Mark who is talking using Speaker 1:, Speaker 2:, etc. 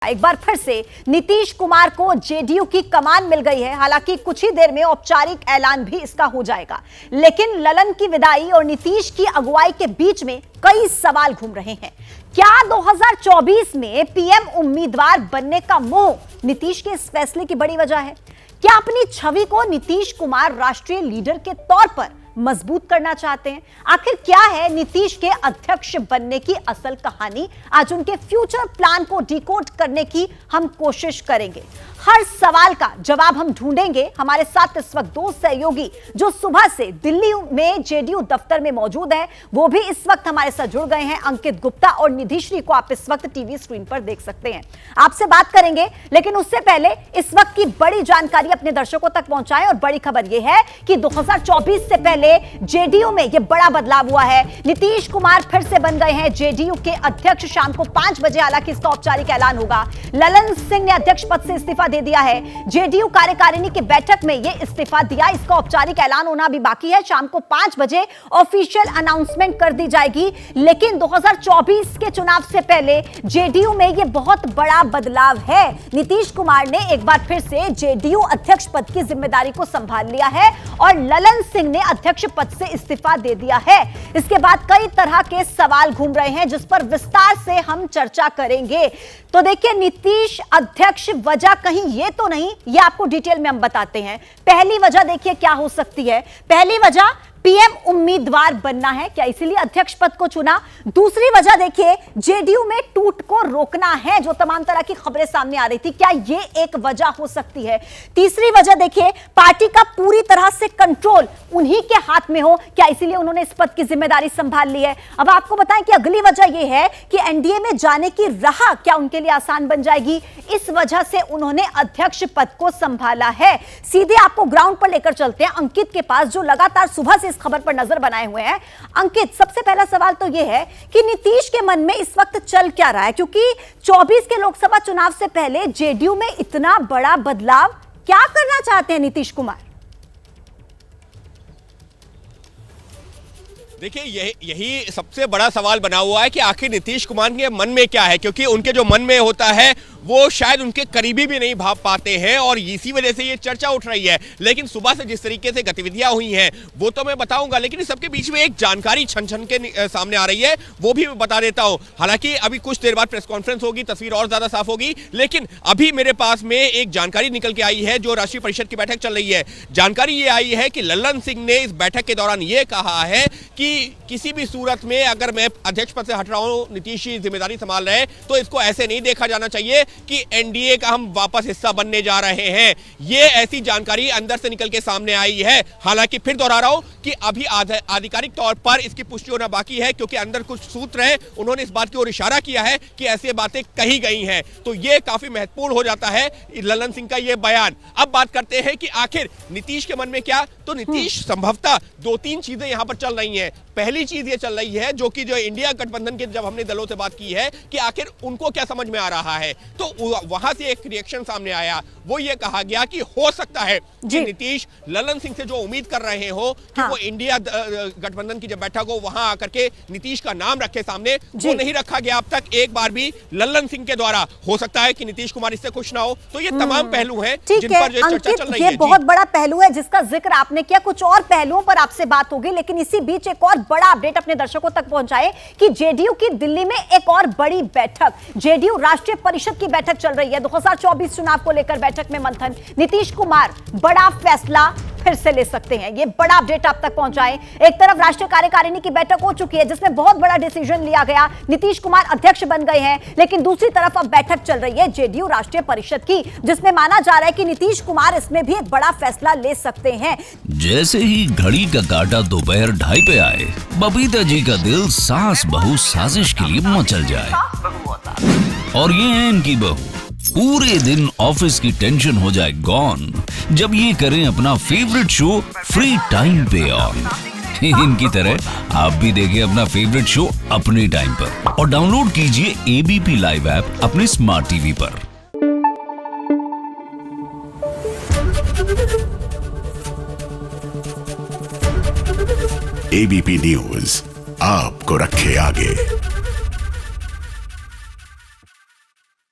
Speaker 1: एक बार फिर से नीतीश कुमार को जेडीयू की कमान मिल गई है। हालांकि कुछ ही देर में औपचारिक ऐलान भी इसका हो जाएगा, लेकिन ललन की विदाई और नीतीश की अगुवाई के बीच में कई सवाल घूम रहे हैं। क्या 2024 में पीएम उम्मीदवार बनने का मोह नीतीश के इस फैसले की बड़ी वजह है? क्या अपनी छवि को नीतीश कुमार राष्ट्रीय लीडर के तौर पर मजबूत करना चाहते हैं? आखिर क्या है नीतीश के अध्यक्ष बनने की असल कहानी? आज उनके फ्यूचर प्लान को डिकोड करने की हम कोशिश करेंगे। हर सवाल का जवाब हम ढूंढेंगे। हमारे साथ इस वक्त दो सहयोगी जो सुबह से दिल्ली में जेडीयू दफ्तर में मौजूद हैं, वो भी इस वक्त हमारे साथ जुड़ गए हैं। अंकित गुप्ता और निधिश्री को आप इस वक्त टीवी स्क्रीन पर देख सकते हैं। आपसे बात करेंगे, लेकिन उससे पहले इस वक्त की बड़ी जानकारी अपने दर्शकों तक पहुंचाएं। और बड़ी खबर यह है कि 2024 से पहले जेडीयू में यह बड़ा बदलाव हुआ है। नीतीश कुमार फिर से बन गए हैं जेडीयू के अध्यक्ष। शाम को 5 बजे हालांकि इसका औपचारिक ऐलान होगा। ललन सिंह ने अध्यक्ष पद से इस्तीफा दे दिया है। जेडीयू कार्यकारिणी की बैठक में यह इस्तीफा दिया। इसका औपचारिक ऐलान होना भी बाकी है। शाम को 5 बजे ऑफिशियल अनाउंसमेंट कर दी जाएगी। लेकिन 2024 के चुनाव से पहले जेडीयू में यह बहुत बड़ा बदलाव है। नीतीश कुमार ने एक बार फिर से जेडीयू अध्यक्ष पद की जिम्मेदारी को संभाल लिया है और ललन सिंह ने अध्यक्ष पद से इस्तीफा दे दिया है। इसके बाद कई तरह के सवाल घूम रहे हैं, जिस पर विस्तार से हम चर्चा करेंगे। तो देखिए, नीतीश अध्यक्ष वजह कहीं ये तो नहीं, ये आपको डिटेल में हम बताते हैं। पहली वजह देखिए क्या हो सकती है। पहली वजह पीएम उम्मीदवार बनना है, क्या इसीलिए अध्यक्ष पद को चुना? दूसरी वजह देखिए, जेडीयू में टूट को रोकना है, जो तमाम तरह की खबरें सामने आ रही थी। क्या ये एक वजह हो सकती है? तीसरी वजह देखिए, पार्टी का पूरी तरह से कंट्रोल उन्हीं के हाथ में हो, क्या इसीलिए उन्होंने इस पद की जिम्मेदारी संभाल ली है? अब आपको बताएं कि अगली वजह यह है कि एनडीए में जाने की राह क्या उनके लिए आसान बन जाएगी? इस वजह से उन्होंने अध्यक्ष पद को संभाला है। सीधे आपको ग्राउंड पर लेकर चलते हैं अंकित के पास, जो लगातार सुबह से इस खबर पर नजर बनाए हुए हैं। अंकित, सबसे पहला सवाल तो यह है कि नीतीश के मन में इस वक्त चल क्या रहा है, क्योंकि 24 के लोकसभा चुनाव से पहले जेडीयू में इतना बड़ा बदलाव क्या करना चाहते हैं नीतीश कुमार?
Speaker 2: देखिए, यही सबसे बड़ा सवाल बना हुआ है कि आखिर नीतीश कुमार के मन में क्या है, क्योंकि उनके जो मन में होता है वो शायद उनके करीबी भी नहीं भाप पाते हैं और इसी वजह से ये चर्चा उठ रही है। लेकिन सुबह से जिस तरीके से गतिविधियां हुई हैं वो तो मैं बताऊंगा, लेकिन इस सबके बीच में एक जानकारी छन छन के सामने आ रही है, वो भी बता देता हूं। हालांकि अभी कुछ देर बाद प्रेस कॉन्फ्रेंस होगी, तस्वीर और ज्यादा साफ होगी, लेकिन अभी मेरे पास में एक जानकारी निकल के आई है जो राष्ट्रीय परिषद की बैठक चल रही है। जानकारी ये आई है कि ललन सिंह ने इस बैठक के दौरान ये कहा है कि किसी भी सूरत में अगर मैं अध्यक्ष पद से हट रहा हूं, नीतीश जी जिम्मेदारी संभाल रहे हैं, तो इसको ऐसे नहीं देखा जाना चाहिए कि एनडीए का हम वापस हिस्सा बनने जा रहे हैं। ये ऐसी जानकारी अंदर से निकल के सामने आई है। हालांकि फिर दोहरा रहा हूं कि अभी आधिकारिक तौर पर इसकी पुष्टि होना बाकी है, क्योंकि अंदर कुछ सूत्र हैं, उन्होंने इस बात की ओर इशारा किया है कि ऐसी बातें कही गई हैं। तो ये काफी महत्वपूर्ण हो जाता है ललन सिंह का ये बयान। अब बात करते हैं कि आखिर नीतीश के मन में क्या। तो नीतीश संभवतः 2-3 चीजें यहां पर चल रही हैं। पहली चीज ये चल रही है, जो इंडिया गठबंधन के जब हमने दलों से बात की है कि आखिर उनको क्या समझ में आ रहा है, तो वहां से एक रिएक्शन सामने आया। वो ये कहा गया कि हो सकता है कि नीतीश ललन सिंह से जो उम्मीद कर रहे हो कि वो इंडिया गठबंधन की जब बैठक हो वहां आकर के नीतीश का नाम रखे सामने, वो नहीं रखा गया अब तक एक बार भी ललन सिंह के द्वारा। हो सकता है कि नीतीश कुमार इससे खुश ना हो। तो ये तमाम पहलू हैं जिन पर जो चर्चा चल रही है।
Speaker 1: ये बहुत बड़ा पहलू है जिसका जिक्र आपने किया। कुछ और पहलुओं पर आपसे बात होगी, लेकिन इसी बीच एक और बड़ा अपडेट अपने दर्शकों तक पहुंचाए कि जेडीयू की दिल्ली में एक और बड़ी बैठक, जेडीयू राष्ट्रीय परिषद की बैठक चल रही है। 2024 चुनाव को लेकर बैठक में मंथन। नीतीश कुमार बड़ा फैसला फिर से ले सकते हैं, ये बड़ा अपडेट आप तक पहुंचाएं। एक तरफ राष्ट्रीय कार्यकारिणी की बैठक हो चुकी है जिसमें बहुत बड़ा डिसीजन लिया गया, नीतीश कुमार अध्यक्ष बन गए हैं, लेकिन दूसरी तरफ अब बैठक चल रही है जेडीयू राष्ट्रीय परिषद की, जिसमें माना जा रहा है कि नीतीश कुमार इसमें भी एक बड़ा फैसला ले सकते हैं।
Speaker 3: जैसे ही घड़ी का काटा दोपहर 2:30 पे आए, बबीता जी का दिल सास बहू साजिश के लिए मचल जाए। और ये है इनकी बहू, पूरे दिन ऑफिस की टेंशन हो जाए गॉन जब ये करें अपना फेवरेट शो फ्री टाइम पे ऑन। इनकी तरह आप भी देखें अपना फेवरेट शो अपने टाइम पर और डाउनलोड कीजिए एबीपी लाइव ऐप अपने स्मार्ट टीवी पर।
Speaker 4: एबीपी न्यूज आपको रखे आगे।